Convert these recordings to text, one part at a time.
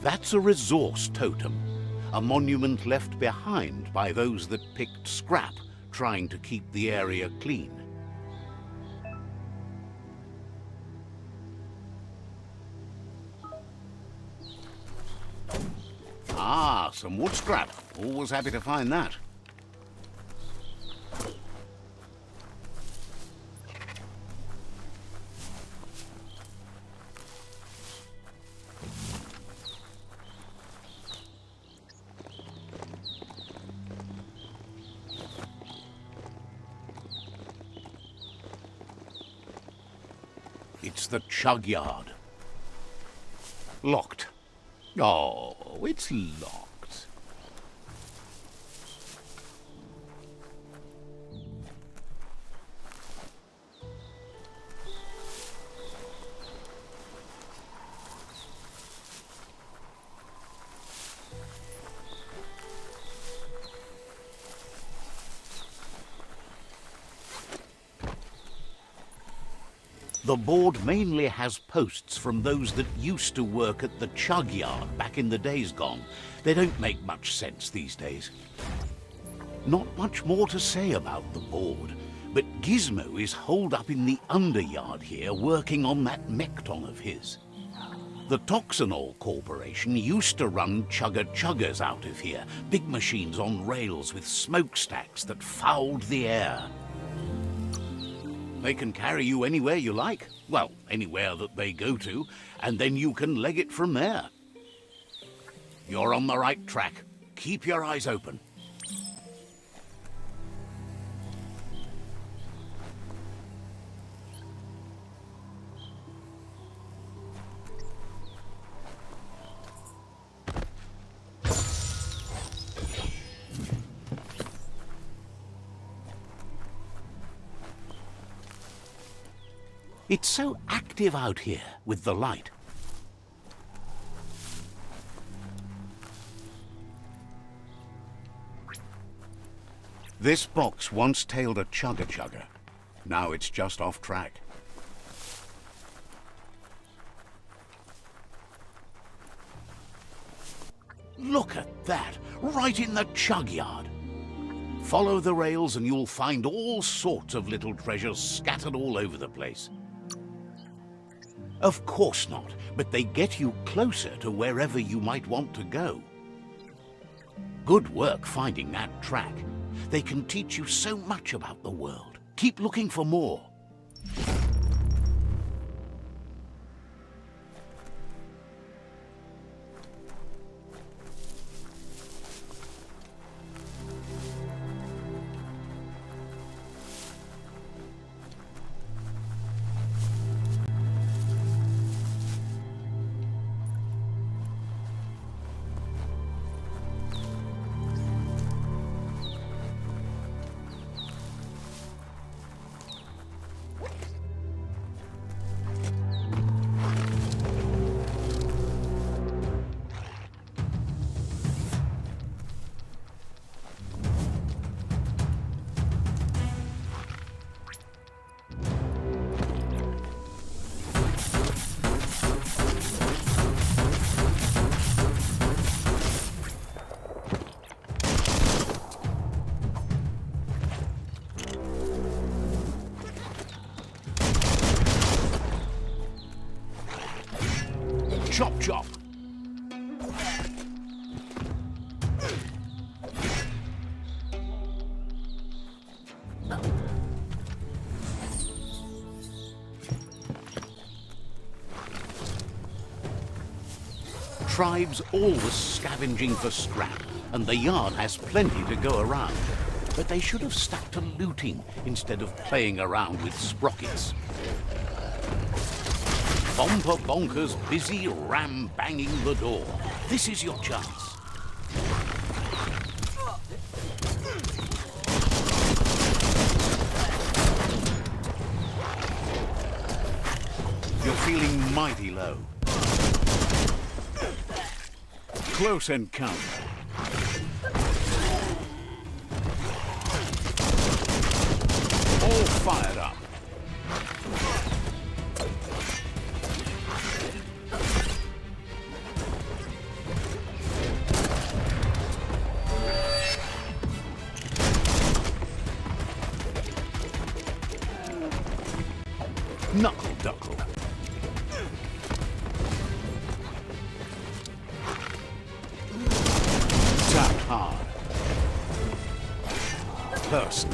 That's a resource totem, a monument left behind by those that picked scrap, trying to keep the area clean. Ah, some wood scrap. Always happy to find that. It's the CHUGYARD. Locked. Oh, it's locked. The board mainly has posts from those that used to work at the CHUGYARD back in the days gone. They don't make much sense these days. Not much more to say about the board, but GIZMO is holed up in the underyard here working on that Mekton of his. The Toxanol Corporation used to run chuggers out of here, big machines on rails with smokestacks that fouled the air. They can carry you anywhere you like. Well, anywhere that they go to, and then you can leg it from there. You're on the right track. Keep your eyes open. It's so active out here with the light. This box once tailed a chugger. Now it's just off track. Look at that, right in the CHUGYARD. Follow the rails and you'll find all sorts of little treasures scattered all over the place. Of course not, but they get you closer to wherever you might want to go. Good work finding that track. They can teach you so much about the world. Keep looking for more. Chop, chop. Tribes always scavenging for scrap, and the yard has plenty to go around. But they should have stuck to looting instead of playing around with sprockets. Bomper bonkers busy ram-banging the door. This is your chance. You're feeling mighty low. Close encounter. All fired up. Knuckle duckle. Tap hard. Person.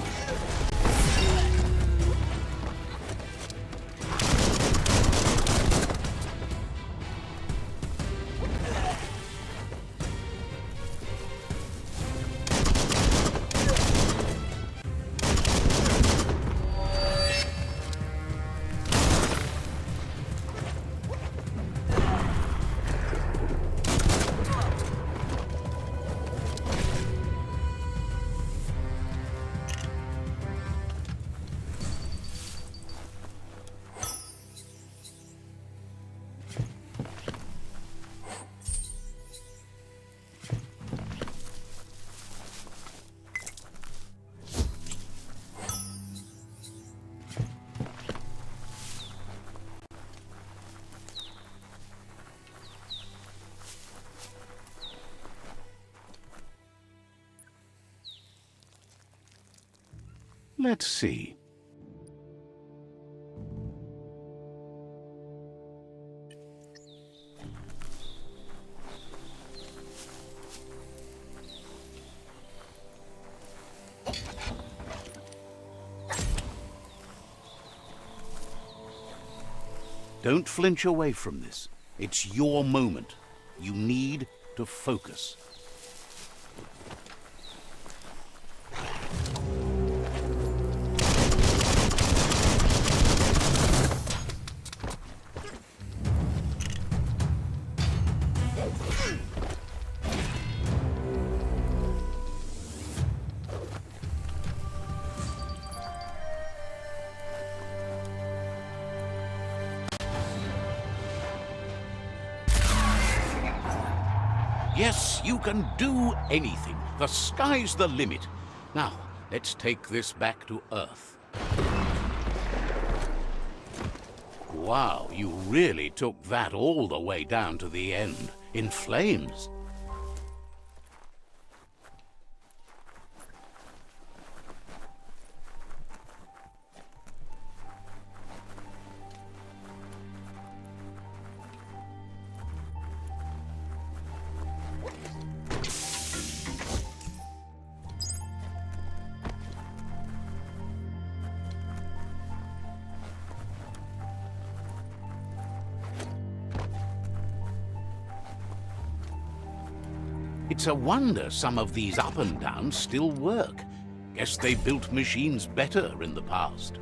Let's see. Don't flinch away from this. It's your moment. You need to focus. Yes, you can do anything. The sky's the limit. Now, let's take this back to Earth. Wow, you really took that all the way down to the end, in flames. It's a wonder some of these up and downs still work. Guess they built machines better in the past.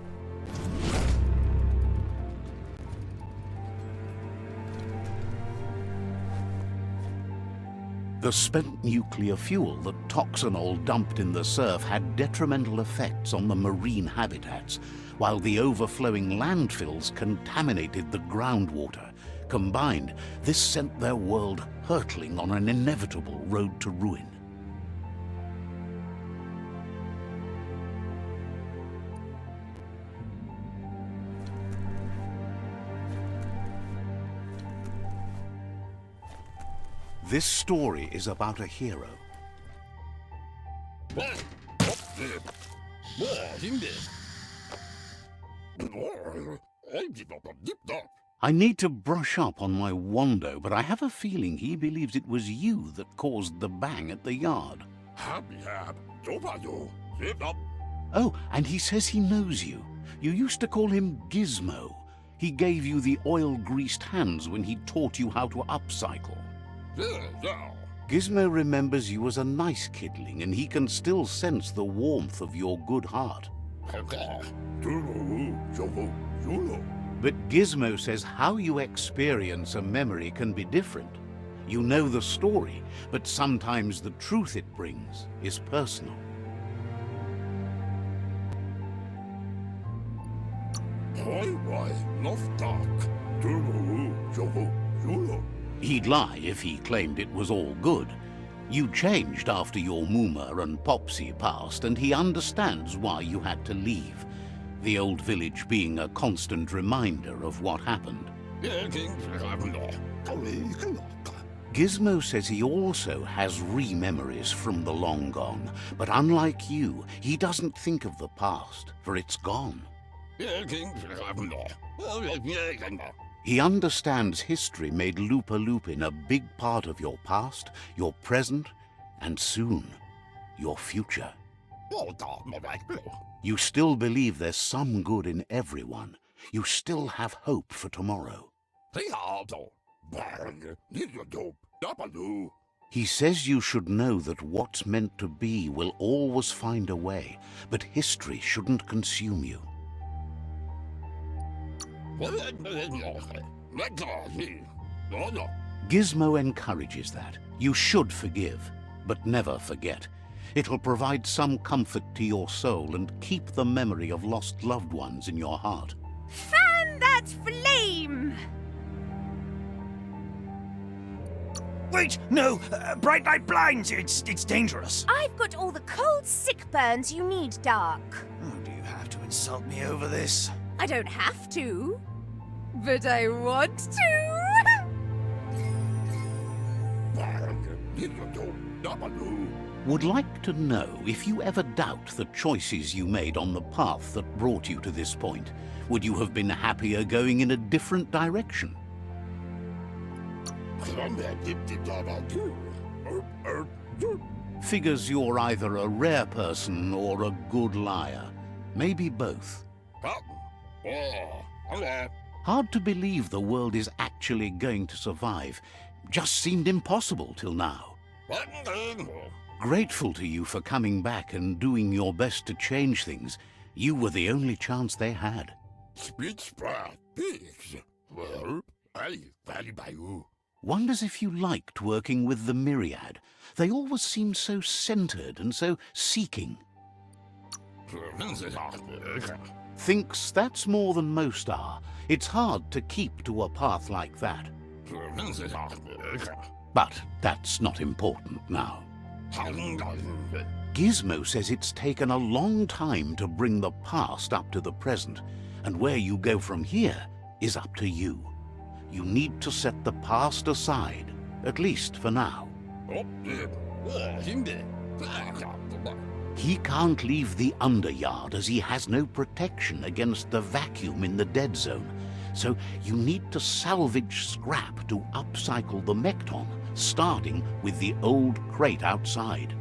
The spent nuclear fuel that Toxanol dumped in the surf had detrimental effects on the marine habitats, while the overflowing landfills contaminated the groundwater. Combined, this sent their world hurtling on an inevitable road to ruin. This story is about a hero. I need to brush up on my Wando, but I have a feeling he believes it was you that caused the bang at the yard. Oh, and he says he knows you. You used to call him GIZMO. He gave you the oil-greased hands when he taught you how to upcycle. Gizmo remembers you as a nice kidling, and he can still sense the warmth of your good heart. But Gizmo says how you experience a memory can be different. You know the story, but sometimes the truth it brings is personal. He'd lie if he claimed it was all good. You changed after your Mooma and Popsy passed, and he understands why you had to leave. The old village being a constant reminder of what happened. Gizmo says he also has re-memories from the long gone, but unlike you, he doesn't think of the past, for it's gone. He understands history made Lupa-Lupin a big part of your past, your present, and soon, your future. You still believe there's some good in everyone. You still have hope for tomorrow. He says you should know that what's meant to be will always find a way, but history shouldn't consume you. GIZMO encourages that. You should forgive, but never forget. It'll provide some comfort to your soul and keep the memory of lost loved ones in your heart. Fan that flame! Wait, no! Bright light blinds! It's dangerous! I've got all the cold sick burns you need, Dark. Oh, do you have to insult me over this? I don't have to, but I want to. Would like to know if you ever doubt the choices you made on the path that brought you to this point. Would you have been happier going in a different direction? Figures you're either a rare person or a good liar. Maybe both. Hard to believe the world is actually going to survive. Just seemed impossible till now. Grateful to you for coming back and doing your best to change things. You were the only chance they had. Wonders if you liked working with the Myriad. They always seemed so centered and so seeking. Thinks that's more than most are. It's hard to keep to a path like that. But that's not important now. GIZMO says it's taken a long time to bring the past up to the present, and where you go from here is up to you. You need to set the past aside, at least for now. He can't leave the Underyard as he has no protection against the vacuum in the dead zone, so you need to salvage scrap to upcycle the Mekton, starting with the old crate outside.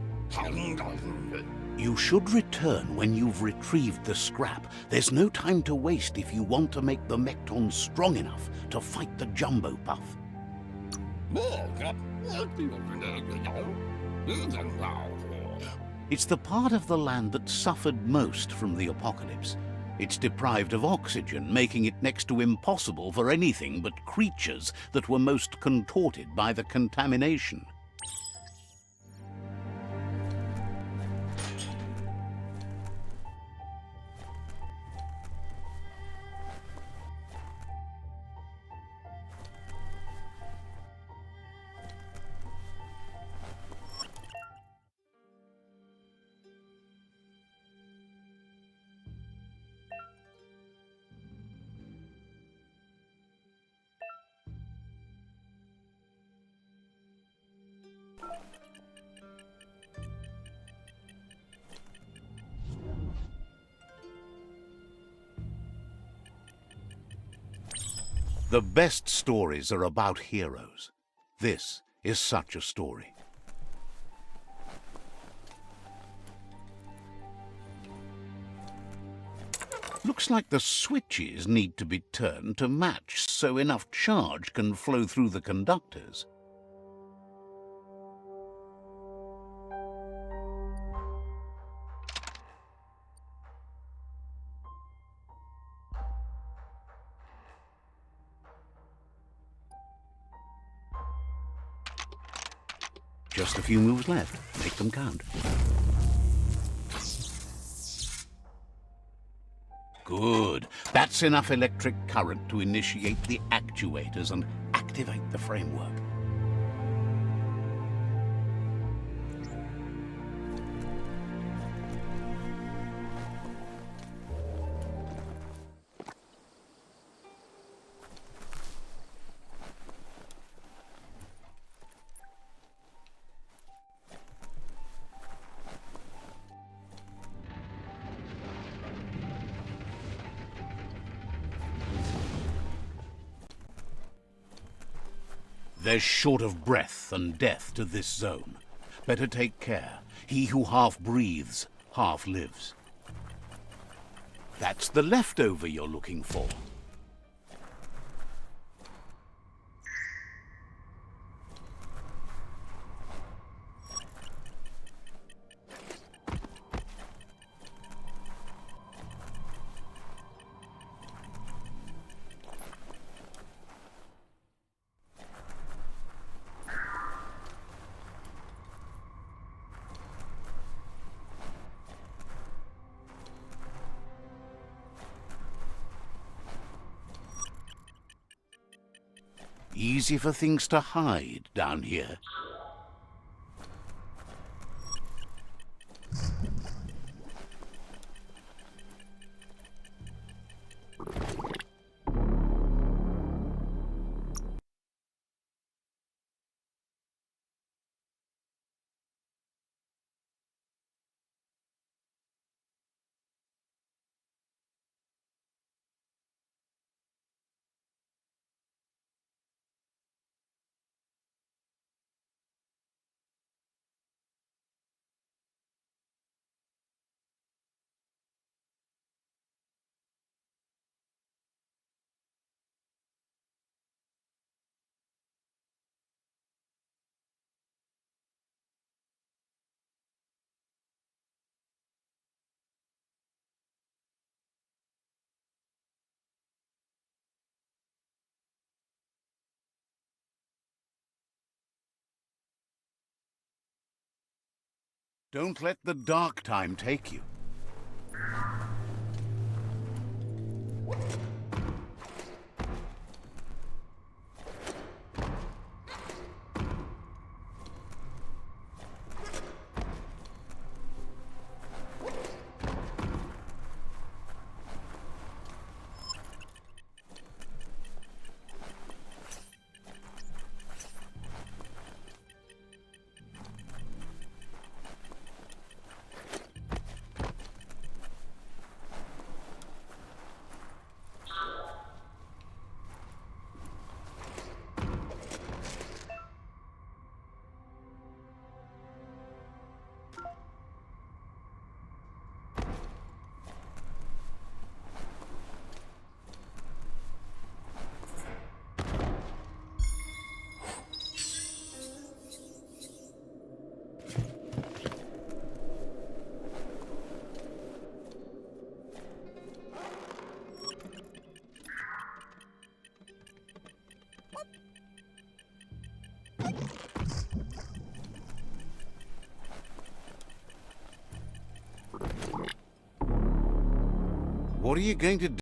You should return when you've retrieved the scrap. There's no time to waste if you want to make the Mekton strong enough to fight the Jumbo Puff. It's the part of the land that suffered most from the apocalypse. It's deprived of oxygen, making it next to impossible for anything but creatures that were most contorted by the contamination. The best stories are about heroes. This is such a story. Looks like the switches need to be turned to match so enough charge can flow through the conductors. Just a few moves left. Make them count. Good. That's enough electric current to initiate the actuators and activate the framework. There's short of breath and death to this zone. Better take care. He who half breathes, half lives. That's the leftover you're looking for. Easy for things to hide down here. Don't let the dark time take you. What are you going to do?